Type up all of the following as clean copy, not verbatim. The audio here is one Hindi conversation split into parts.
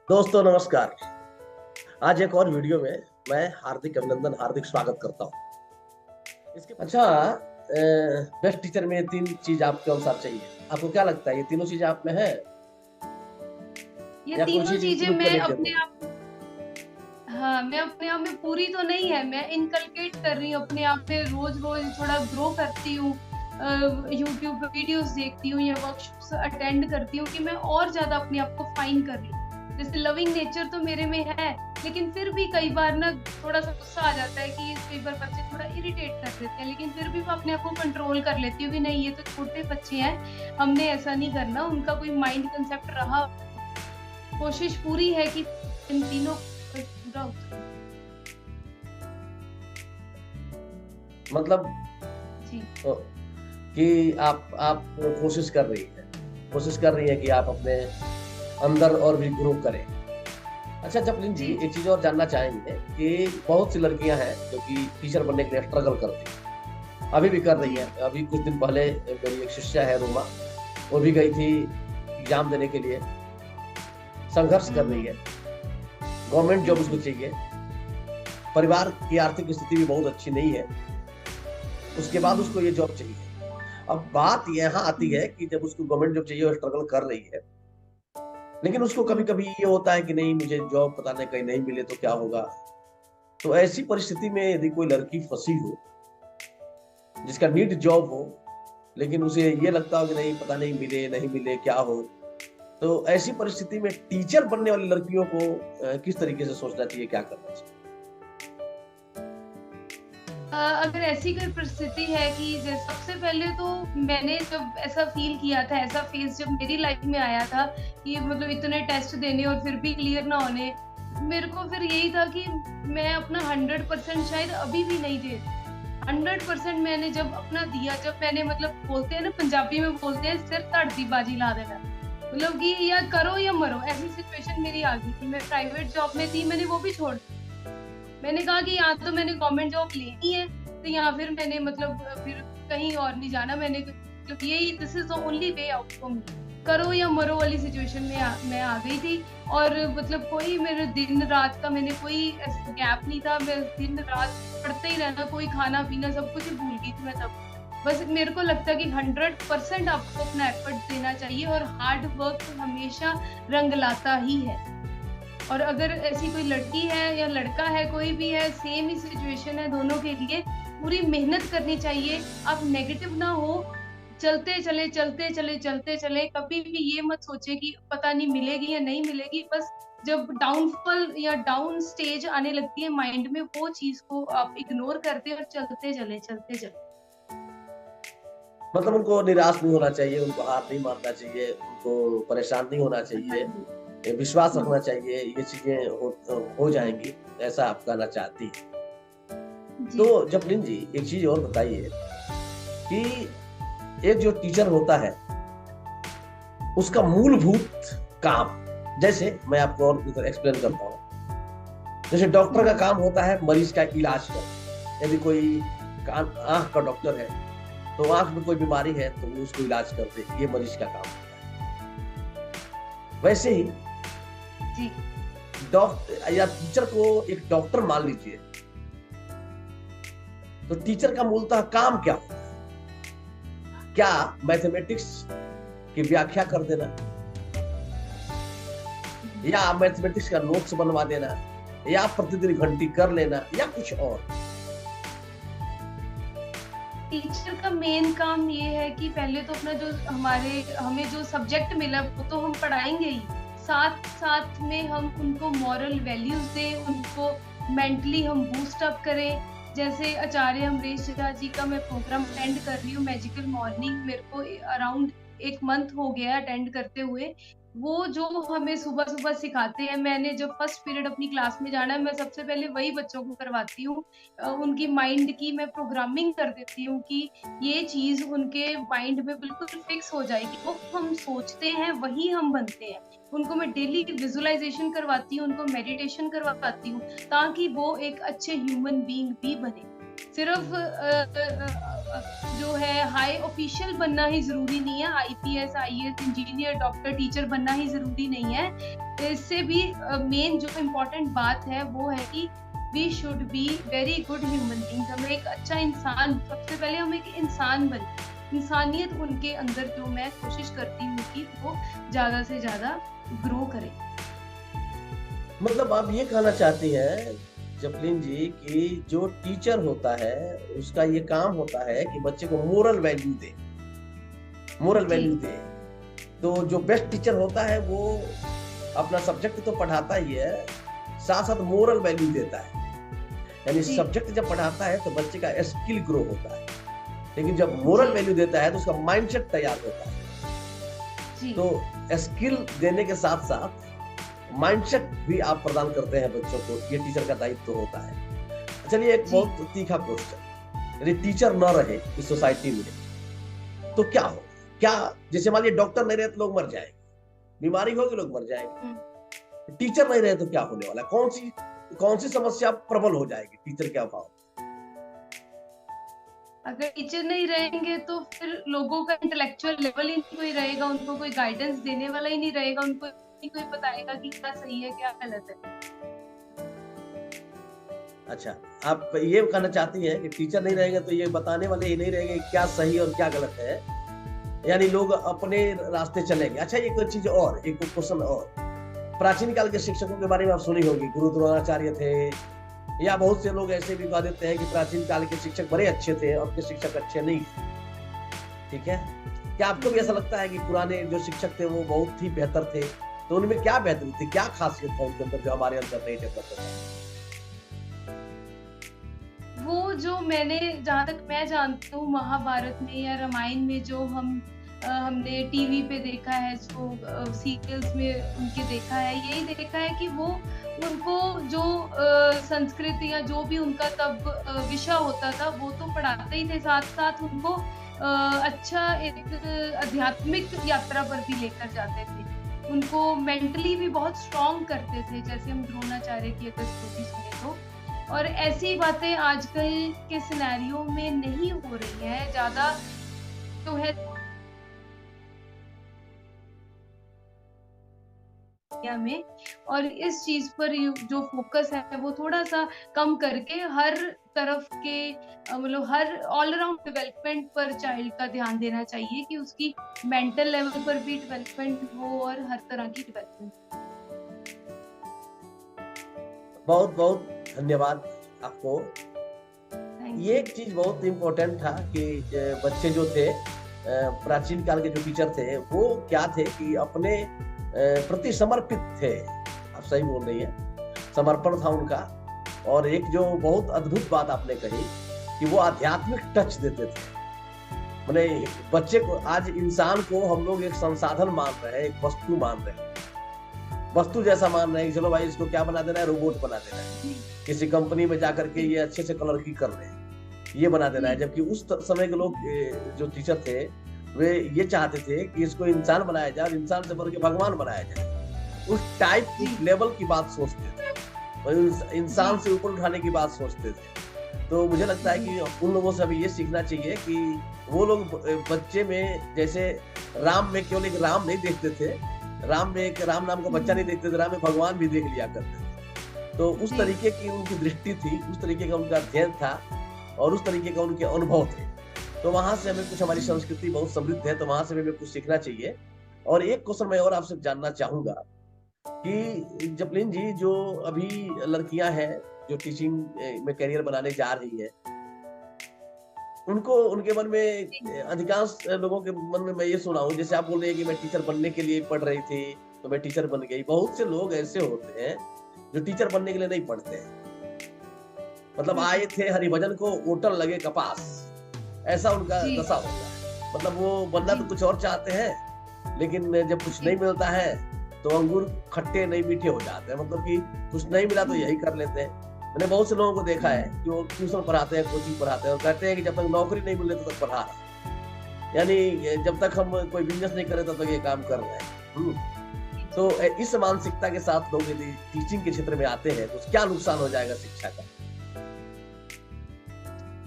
दोस्तों नमस्कार। आज एक और वीडियो में मैं हार्दिक अभिनंदन, हार्दिक स्वागत करता हूँ। इसके अच्छा, बेस्ट टीचर में ये तीन चीज आपके अनुसार चाहिए। आपको क्या लगता है, ये तीनों चीज आप में है ये या कोई तीनों चीज चीजें इंप्रूव मैं करने की अपने जरूरत है? आप हाँ, मैं अपने आप में पूरी तो नहीं है, मैं इनकलकेट कर रही हूँ अपने आप में, रोज-रोज थोड़ा ग्रो करती हूँ। यूट्यूब पे वीडियोज़ देखती हूँ या वर्कशॉप्स अटेंड करती हूँ कि मैं और ज़्यादा अपने आप को फाइन कर लूँ। जैसे लविंग नेचर तो मेरे में है, लेकिन फिर भी कई बार ना थोड़ा-सा गुस्सा आ जाता है कि कई बार बच्चे थोड़ा इरिटेट कर देते हैं, लेकिन फिर भी मैं अपने आप को कंट्रोल कर लेती हूँ कि नहीं, ये तो छोटे बच्चे हैं, हमने ऐसा नहीं करना, उनका कोई माइंड कंसेप्ट रहा। कोशिश पूरी है कि इन तीनों पे पूरा उतरूँ। मतलब जी, अ, कि आप कोशिश कर रही है, कोशिश कर रही है कि आप अपने अंदर और भी ग्रो करें। अच्छा जपलिन जी, जी, एक जी। चीज और जानना चाहेंगे कि बहुत सी लड़कियां हैं जो कि टीचर बनने के लिए स्ट्रगल करती हैं, अभी भी कर रही जी, हैं। अभी कुछ दिन पहले मेरी एक शिष्या है रूमा, वो भी गई थी एग्जाम देने के लिए, संघर्ष हुँ, कर रही है। हुँ। गवर्नमेंट हुँ, जॉब उसको हुँ। चाहिए। परिवार की आर्थिक स्थिति भी बहुत अच्छी नहीं है, उसके हुँ, बाद हुँ। उसको ये जॉब चाहिए। अब बात यहाँ आती हुँ, है कि जब उसको गवर्नमेंट जॉब चाहिए, वो स्ट्रगल कर रही है, लेकिन उसको कभी हुँ। कभी ये होता है कि नहीं, मुझे जॉब पता नहीं कहीं नहीं मिले तो क्या होगा। तो ऐसी परिस्थिति में यदि कोई लड़की फंसी हो, जिसका नीड जॉब हो, लेकिन उसे ये लगता हो कि नहीं, पता नहीं मिले नहीं मिले क्या हो, तो ऐसी परिस्थिति में टीचर बनने वाली लड़कियों को किस तरीके से सोचना चाहिए, क्या करना चाहिए? अगर ऐसी कोई परिस्थिति है कि सबसे पहले तो मैंने जब ऐसा फ़ील किया था, ऐसा फ़ेज़ जब मेरी लाइफ़ में आया था कि मतलब इतने टेस्ट देने और फिर भी क्लियर ना होने, मेरे को फिर यही था कि मैं अपना 100% शायद अभी भी नहीं दे रही। 100% मैंने जब अपना दिया, जब मैंने मतलब बोलते हैं ना, पंजाबी में बोलते हैं सिर धड़ दी बाजी ला देना। मतलब कि या करो या मरो, ऐसी सिचुएशन मेरी आ गई थी। मैं प्राइवेट जॉब में थी, मैंने वो भी छोड़ दी। मैंने कहा कि या तो मैंने गवर्नमेंट जॉब लेनी है, तो या फिर मैंने मतलब फिर कहीं और नहीं जाना। मैंने मतलब यही, this is the only way out for me. करो या मरो वाली सिचुएशन में मैं आ गई थी। और मतलब कोई मेरे दिन-रात का मैंने कोई ऐसा गैप नहीं था। मैं दिन-रात पढ़ते ही रहना, कोई खाना-पीना सब कुछ ही भूल गई थी मैं तब। बस मेरे को लगता है कि 100% आपको अपना एफर्ट देना चाहिए और हार्ड वर्क हमेशा रंग लाता ही है। और अगर ऐसी कोई लड़की है या लड़का है, कोई भी है, सेम ही सिचुएशन है दोनों के लिए, पूरी मेहनत करनी चाहिए। आप नेगेटिव ना हो, चलते चले, चलते चले, चलते चले। कभी भी ये मत सोचिए कि पता नहीं मिलेगी या नहीं मिलेगी। बस जब डाउनफॉल या डाउन स्टेज आने लगती है माइंड में, वो चीज़ को आप इग्नोर करते हैं और चलते चले, चलते चले। मतलब उनको निराश नहीं होना चाहिए, उनको हार नहीं मानना चाहिए, उनको परेशान नहीं होना हाँ चाहिए, जी। विश्वास हुँ। रखना चाहिए, ये चीजें हो जाएंगी, ऐसा आप कहना चाहती हैं। तो जी। जपलिन जी, एक चीज और बताइए कि एक जो टीचर होता है, उसका मूलभूत काम, जैसे मैं आपको और एक्सप्लेन करता हूँ। जैसे डॉक्टर का हुँ। काम होता है मरीज का इलाज करना। यदि कोई कान आंख का डॉक्टर है, तो आंख में कोई बीमारी है तो वो उसको इलाज कर दे, ये मरीज का काम होता है। वैसे ही जी। डॉक्टर या टीचर को एक डॉक्टर मान लीजिए, तो टीचर का मूलतः काम क्या होता है? क्या मैथमेटिक्स की व्याख्या कर देना, हुँ। या मैथमेटिक्स का नोट्स बनवा देना, या प्रतिदिन घंटी कर लेना, या कुछ और? टीचर का मेन काम ये है कि पहले तो अपना जो हमें जो सब्जेक्ट मिला वो तो हम पढ़ाएँगे ही। साथ-साथ में हम उनको मॉरल वैल्यूज़ दें, उनको मेंटली हम बूस्ट अप करें। जैसे आचार्य अमरेश झा जी का मैं प्रोग्राम अटेंड कर रही हूँ, मैजिकल मॉर्निंग, मेरे को अराउंड 1 मंथ हो गया है अटेंड करते हुए। वो जो हमें सुबह-सुबह सिखाते हैं, मैंने जब फर्स्ट पीरियड अपनी क्लास में जाना है, मैं सबसे पहले वही बच्चों को करवाती हूँ। उनकी माइंड की मैं प्रोग्रामिंग कर देती हूँ कि ये चीज़ उनके माइंड में बिल्कुल फिक्स हो जाएगी। वो हम सोचते हैं वही हम बनते हैं। उनको मैं डेली विज़ुअलाइज़ेशन करवाती हूँ, उनको मेडिटेशन करवाती हूँ, ताकि वो एक अच्छे ह्यूमन बीइंग भी बने। सिर्फ़ जो है हाई ऑफिशियल बनना ही जरूरी नहीं है, IPS, IAS, engineer, doctor, teacher बनना ही जरूरी नहीं है। इससे भी मेन जो इम्पोर्टेंट बात है वो है कि we should be very good human beings. हमें एक अच्छा इंसान, सबसे पहले हम एक इंसान बने, इंसानियत उनके अंदर जो मैं कोशिश करती हूँ कि वो ज्यादा से ज्यादा ग्रो करे। मतलब आप ये कहना चाहती हैं जपलीन जी कि जो टीचर होता है उसका ये काम होता है कि बच्चे को मोरल वैल्यू दे, मोरल वैल्यू दे। तो जो बेस्ट टीचर होता है वो अपना सब्जेक्ट तो पढ़ाता ही है, साथ साथ मोरल वैल्यू देता है। यानी सब्जेक्ट जब पढ़ाता है तो बच्चे का स्किल ग्रो होता है, लेकिन जब मोरल वैल्यू देता है तो उसका माइंडसेट तैयार होता है। तो स्किल देने के साथ साथ माइंडसेट भी आप प्रदान करते हैं बच्चों को, ये टीचर का दायित्व होता है। चलिए एक बहुत तीखा क्वेश्चन, यदि टीचर न रहे इस सोसाइटी में तो क्या हो? क्या जैसे मान लीजिए डॉक्टर नहीं रहे तो लोग मर जाएंगे, बीमारी होगी लोग मर जाएंगे, टीचर नहीं रहे तो क्या होने वाला? कौन सी समस्या प्रबल हो जाएगी टीचर के अभाव? अगर टीचर नहीं रहेंगे तो फिर लोगों का इंटेलेक्चुअल लेवल ही नहीं कोई रहेगा, उनको कोई गाइडेंस देने वाला ही नहीं रहेगा, उनको नहीं कोई बताएगा कि क्या सही है क्या गलत है। अच्छा, आप ये कहना चाहती हैं कि टीचर नहीं रहेंगे तो ये बताने वाले ही नहीं रहेंगे क्या सही और क्या गलत है, यानी लोग अपने रास्ते चलेंगे। अच्छा, एक चीज और, एक क्वेश्चन और, प्राचीन काल के शिक्षकों के बारे में आप सुनी होगी, गुरु द्रोणाचार्य थे, या बहुत से लोग ऐसे भी कह देते हैं कि प्राचीन काल के शिक्षक बड़े अच्छे थे, अब के शिक्षक अच्छे नहीं। ठीक है, क्या आपको भी ऐसा लगता है कि पुराने जो शिक्षक थे वो बहुत ही बेहतर थे? तो उनमें क्या बेहतरी थी, क्या खासियत था उनके अंदर जो हमारे अंदर नहीं डेवलप होता? वो जो मैंने, जहाँ तक मैं जानती हूँ, महाभारत में या रामायण में जो हमने टीवी पे देखा है, जो सीरियल्स में उनके देखा है, यही देखा है कि वो उनको जो संस्कृति या जो भी उनका तब विषय होता था वो तो पढ़ाते ही थे, साथ साथ उनको अच्छा एक आध्यात्मिक यात्रा पर भी लेकर जाते थे, उनको मेंटली भी बहुत स्ट्रॉन्ग करते थे, जैसे हम द्रोणाचार्य की अगर स्टोरी सुने तो। और ऐसी बातें आजकल के सिनेरियो में नहीं हो रही है, ज्यादा तो है में, और इस चीज पर जो फोकस है वो थोड़ा सा कम करके हर तरफ के मतलब हर ऑलराउंड डेवलपमेंट पर चाइल्ड का ध्यान देना चाहिए कि उसकी मेंटल लेवल पर भी डेवलपमेंट हो और हर तरह की डेवलपमेंट। बहुत बहुत धन्यवाद आपको। ये एक चीज बहुत इम्पोर्टेंट था कि बच्चे जो थे, प्राचीन काल के जो टीचर थे वो क्या थे कि अपने प्रति समर्पित थे। आप सही बोल रही हैं, समर्पण था उनका। और एक जो बहुत अद्भुत बात आपने कही कि वो आध्यात्मिक टच देते थे। मैंने बच्चे को, आज इंसान को हम लोग एक संसाधन मान रहे हैं, एक वस्तु मान रहे हैं, वस्तु जैसा मान रहे हैं, चलो भाई इसको क्या बना देना है, रोबोट बना देना है, किसी कंपनी में जाकर के ये अच्छे से कलर की कर रहे हैं, ये बना देना है। जबकि उस समय के लोग जो टीचर थे वे ये चाहते थे कि इसको इंसान बनाया जाए और इंसान से बढ़ के भगवान बनाया जाए। उस टाइप की लेवल की बात सोचते थे, इंसान से ऊपर उठाने की बात सोचते थे। तो मुझे लगता है कि उन लोगों से अभी ये सीखना चाहिए कि वो लोग बच्चे में, जैसे राम में केवल एक राम नहीं देखते थे, राम में एक राम नाम का बच्चा नहीं देखते थे, राम में भगवान भी देख लिया करते थे। तो उस तरीके की उनकी दृष्टि थी, उस तरीके का उनका अध्ययन था और उस तरीके का उनके अनुभव थे। तो वहां से हमें कुछ, हमारी संस्कृति बहुत समृद्ध है, तो वहां से हमें कुछ सीखना चाहिए। और एक क्वेश्चन मैं और आपसे जानना चाहूंगा कि जपलीन जी, जो अभी लड़कियां हैं जो टीचिंग में करियर बनाने जा रही है, उनको, उनके मन में, अधिकांश लोगों के मन में मैं ये सुना हूँ, जैसे आप बोल रहे हैं कि मैं टीचर बनने के लिए पढ़ रही थी तो मैं टीचर बन गई। बहुत से लोग ऐसे होते हैं जो टीचर बनने के लिए नहीं पढ़ते हैं, मतलब आए थे हरिभजन को ओटल लगे कपास, ऐसा उनका दशा होता है। मतलब वो बनना तो कुछ और चाहते हैं, लेकिन जब कुछ नहीं मिलता है तो अंगूर खट्टे नहीं मीठे हो जाते हैं, मतलब कि कुछ नहीं मिला तो यही कर लेते हैं। मैंने बहुत से लोगों को देखा है जो ट्यूशन पढ़ाते हैं, कोचिंग पढ़ाते हैं और कहते हैं कि जब तक नौकरी नहीं मिले तब तक पढ़ा रहा, यानी जब तक हम कोई बिजनेस नहीं करें तब तक ये काम कर रहे हैं। तो इस मानसिकता के साथ लोग यदि टीचिंग के क्षेत्र में आते हैं तो क्या नुकसान हो जाएगा शिक्षा का?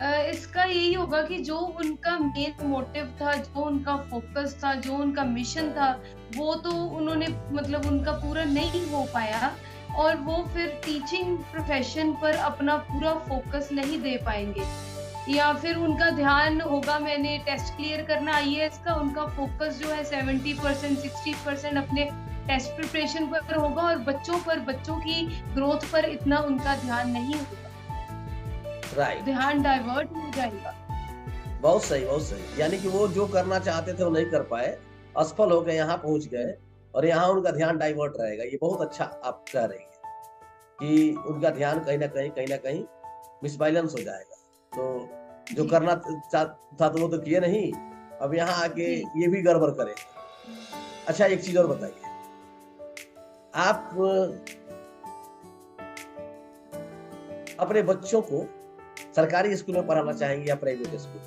इसका यही होगा कि जो उनका मेन मोटिव था, जो उनका फोकस था, जो उनका मिशन था, वो तो उन्होंने मतलब उनका पूरा नहीं हो पाया, और वो फिर टीचिंग प्रोफेशन पर अपना पूरा फोकस नहीं दे पाएंगे, या फिर उनका ध्यान होगा मैंने टेस्ट क्लियर करना आईएएस का, उनका फोकस जो है 70% 60% अपने टेस्ट प्रिपरेशन पर होगा, और बच्चों पर, बच्चों की ग्रोथ पर इतना उनका ध्यान नहीं होगा, राइट। ध्यान डाइवर्ट हो जाएगा। बहुत सही, बहुत सही। यानी कि वो जो करना चाहते थे वो नहीं कर पाए, असफल हो गए, यहाँ पहुंच गए, और यहाँ उनका ध्यान डाइवर्ट रहेगा। ये बहुत अच्छा आप कह रही हैं कि उनका ध्यान कहीं ना कहीं मिसबैलेंस हो जाएगा। तो जो जी, करना था तो वो तो किए नहीं, अब यहाँ आके जी। ये भी गड़बड़ करे। अच्छा, एक चीज और बताइए, आप अपने बच्चों को सरकारी स्कूल में पढ़ाना चाहेंगे या प्राइवेट स्कूल?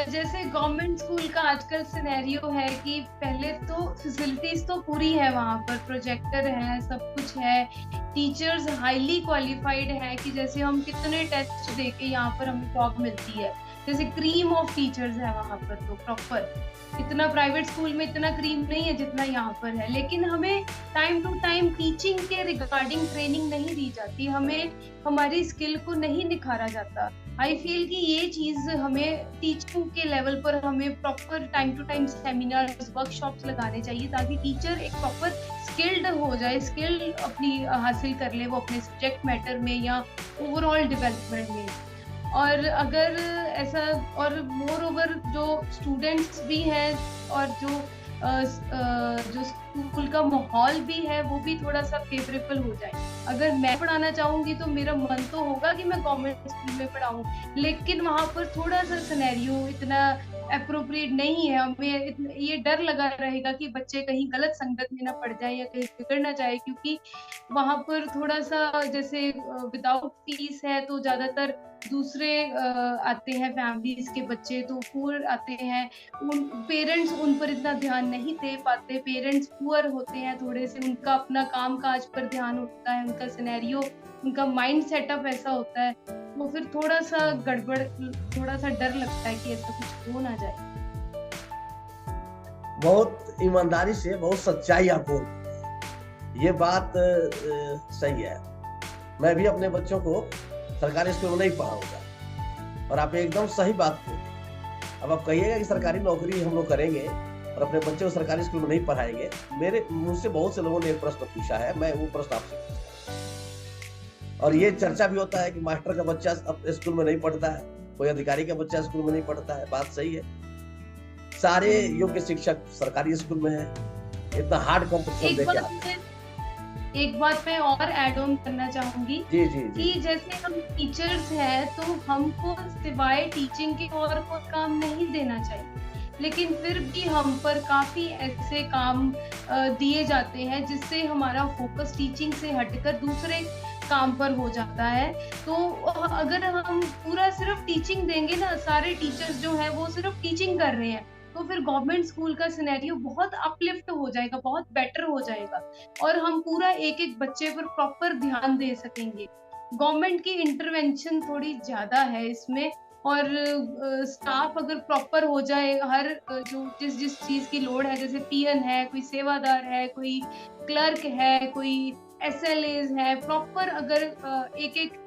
जैसे गवर्नमेंट स्कूल का आजकल सिनेरियो है कि पहले तो फैसिलिटीज तो पूरी है, वहाँ पर प्रोजेक्टर है, सब कुछ है, टीचर्स हाईली क्वालिफाइड है, कि जैसे हम कितने टेस्ट देके यहाँ पर हमें जॉब मिलती है, जैसे क्रीम ऑफ टीचर्स है वहाँ पर, तो प्रॉपर इतना प्राइवेट स्कूल में इतना क्रीम नहीं है जितना यहाँ पर है। लेकिन हमें टाइम टू टाइम टीचिंग के रिगार्डिंग ट्रेनिंग नहीं दी जाती, हमें हमारी स्किल को नहीं निखारा जाता। आई फील कि ये चीज हमें टीचिंग के लेवल पर हमें proper time to time seminars, workshops लगाने चाहिए, ताकि टीचर एक प्रॉपर स्किल्ड हो जाए, स्किल अपनी हासिल कर ले वो अपने सब्जेक्ट मैटर में या ओवरऑल डेवलपमेंट में। और अगर ऐसा, और मोर ओवर जो स्टूडेंट्स भी हैं, और जो स्कूल का माहौल भी है, वो भी थोड़ा सा फेवरेबल हो जाए। अगर मैं पढ़ाना चाहूंगी तो मेरा मन तो होगा कि मैं गवर्नमेंट स्कूल में पढ़ाऊं, लेकिन वहां पर थोड़ा सा सिनेरियो इतना अप्रोप्रिएट नहीं है, हमें ये डर लगा रहेगा कि बच्चे कहीं गलत संगत में ना पड़ जाए या कहीं बिगड़ ना जाए, क्योंकि वहां पर थोड़ा सा जैसे विदाउट फीस है, तो ज्यादातर दूसरे आते हैं फैमिलीज के बच्चे, तो पुअर आते हैं, उन पेरेंट्स उन पर इतना ध्यान नहीं दे पाते, पेरेंट्स पुअर होते हैं थोड़े से, उनका अपना काम काज पर ध्यान होता है, उनका सिनेरियो, उनका माइंड सेटअप ऐसा होता है, तो फिर थोड़ा सा गड़बड़, थोड़ा सा डर लगता है कि ऐसा कुछ हो ना जाए। बहुत ईमानदारी से, बहुत सच्चाई आप बोल रहे हैं। ये बात सही है। मैं भी अपने बच्चों को सरकारी स्कूल में नहीं पढ़ाऊंगा, और आप एकदम सही बात बोले। अब आप कहिएगा कि सरकारी नौकरी हम लोग करेंगे और अपने बच्चे को सरकारी स्कूल में नहीं पढ़ाएंगे। मुझसे बहुत से लोगों ने एक प्रश्न पूछा है, मैं वो प्रश्न आपसे पूछता हूं। और ये चर्चा भी होता है कि मास्टर का बच्चा स्कूल में नहीं पढ़ता है, कोई अधिकारी का बच्चा स्कूल में नहीं पढ़ता है। बात सही है, सारे योग्य शिक्षक सरकारी स्कूल में है, इतना हार्ड कॉम्पिटिशन देके आते हैं। एक बात मैं और ऐड ऑन करना चाहूंगी, जी जी जी। कि जैसे हम टीचर्स हैं तो हमको सिवाय टीचिंग के और कोई काम नहीं देना चाहिए, लेकिन फिर भी हम पर काफी ऐसे काम दिए जाते हैं जिससे हमारा फोकस टीचिंग से हटकर दूसरे काम पर हो जाता है। तो अगर हम पूरा सिर्फ टीचिंग देंगे ना, सारे टीचर्स जो हैं वो सिर्फ टीचिंग कर रहे हैं, तो फिर गवर्नमेंट स्कूल का सिनेरियो बहुत अपलिफ्ट हो जाएगा, बहुत बेटर हो जाएगा, और हम पूरा एक एक बच्चे पर प्रॉपर ध्यान दे सकेंगे। गवर्नमेंट की इंटरवेंशन थोड़ी ज्यादा है इसमें, और स्टाफ अगर प्रॉपर हो जाए, हर जो जिस जिस चीज की लोड है, जैसे पीएन है, कोई सेवादार है, कोई क्लर्क है, कोई एसएलएज है, प्रॉपर अगर एक एक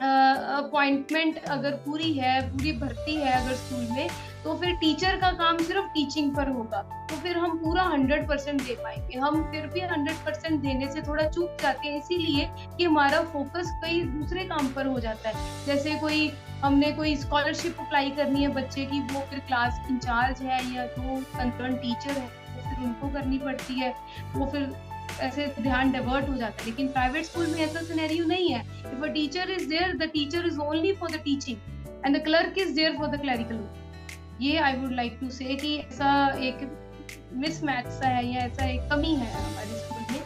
अपॉइंटमेंट अगर पूरी है, पूरी भर्ती है अगर स्कूल में, तो फिर टीचर का काम सिर्फ टीचिंग पर होगा, तो फिर हम पूरा 100% दे पाएंगे। हम फिर भी 100% देने से थोड़ा चूक जाते हैं, इसीलिए कि हमारा फोकस कई दूसरे काम पर हो जाता है। जैसे हमने कोई स्कॉलरशिप अप्लाई करनी है बच्चे की, वो फिर क्लास इंचार्ज है या जो कंसर्न टीचर है, तो फिर उनको करनी पड़ती है, वो फिर ऐसे ध्यान डाइवर्ट हो जाता है। लेकिन प्राइवेट स्कूल में ऐसा सिनेरियो नहीं है। If a teacher is there, the teacher is only for the teaching and the clerk is there for the clerical. ये आई वुड लाइक टू से कि ऐसा एक मिसमैच सा है, या ऐसा एक कमी है हमारे स्कूल में,